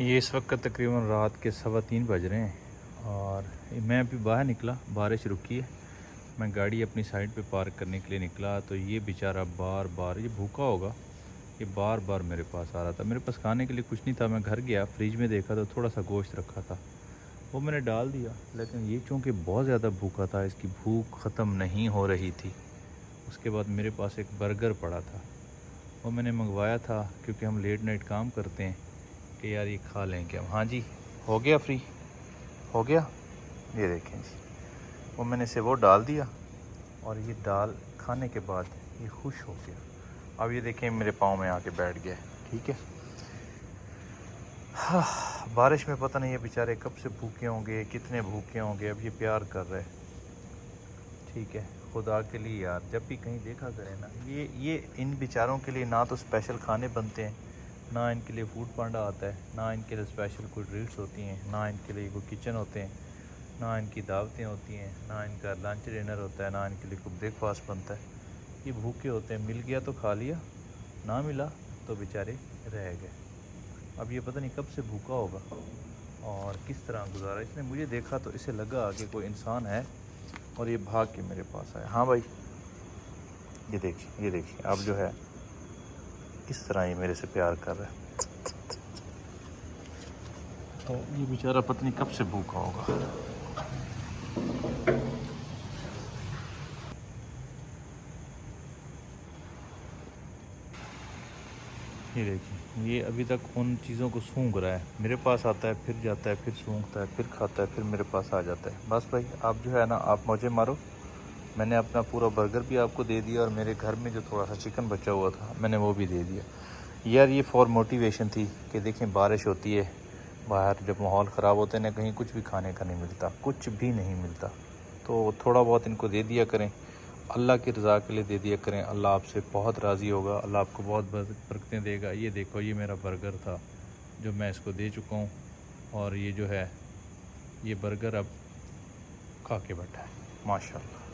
ये इस वक्त तकरीबन रात के 3:15 बज रहे हैं और मैं अभी बाहर निकला, बारिश रुकी है। मैं गाड़ी अपनी साइड पे पार्क करने के लिए निकला तो ये बेचारा बार बार, ये भूखा होगा, ये बार बार मेरे पास आ रहा था। मेरे पास खाने के लिए कुछ नहीं था। मैं घर गया, फ्रिज में देखा तो थोड़ा सा गोश्त रखा था, वो मैंने डाल दिया। लेकिन ये चूँकि बहुत ज़्यादा भूखा था, इसकी भूख ख़त्म नहीं हो रही थी। उसके बाद मेरे पास एक बर्गर पड़ा था, वो मैंने मंगवाया था क्योंकि हम लेट नाइट काम करते हैं कि यार ये खा लेंगे हम। हाँ जी, हो गया फ्री, हो गया। ये देखें जी, वो मैंने से वो डाल दिया और ये दाल खाने के बाद ये खुश हो गया। अब ये देखें मेरे पाँव में आके बैठ गया। ठीक है, हाँ, बारिश में पता नहीं ये बेचारे कब से भूखे होंगे, कितने भूखे होंगे। अब ये प्यार कर रहे। ठीक है, खुदा के लिए यार, जब भी कहीं देखा करें ना, ये इन बेचारों के लिए ना तो स्पेशल खाने बनते हैं, ना इनके लिए फूड पांडा आता है, ना इनके लिए स्पेशल कोई ड्रिल्स होती हैं, ना इनके लिए कोई किचन होते हैं, ना इनकी दावतें होती हैं, ना इनका लंच डिनर होता है, ना इनके लिए कोई ब्रेकफास्ट बनता है। ये भूखे होते हैं, मिल गया तो खा लिया, ना मिला तो बेचारे रह गए। अब ये पता नहीं कब से भूखा होगा और किस तरह गुजारा। इसने मुझे देखा तो इसे लगा कि कोई इंसान है और ये भाग के मेरे पास आया। हाँ भाई, ये देखिए, ये देखिए, अब जो है किस तरह ये मेरे से प्यार कर रहा है। तो ये बेचारा पता नहीं कब से भूखा होगा। ये देखिए, ये अभी तक उन चीज़ों को सूंघ रहा है। मेरे पास आता है, फिर जाता है, फिर सूंघता है, फिर खाता है, फिर मेरे पास आ जाता है। बस भाई, आप जो है ना, आप मौजे मारो। मैंने अपना पूरा बर्गर भी आपको दे दिया और मेरे घर में जो थोड़ा सा चिकन बचा हुआ था मैंने वो भी दे दिया। यार ये फॉर मोटिवेशन थी कि देखें बारिश होती है बाहर, जब माहौल ख़राब होते हैं ना, कहीं कुछ भी खाने का नहीं मिलता, कुछ भी नहीं मिलता, तो थोड़ा बहुत इनको दे दिया करें। अल्लाह की रज़ा के लिए दे दिया करें। अल्लाह आपसे बहुत राज़ी होगा, अल्लाह आपको बहुत बरकतें देगा। ये देखो, ये मेरा बर्गर था जो मैं इसको दे चुका हूँ और ये जो है ये बर्गर अब खा के बैठा है, माशाल्लाह।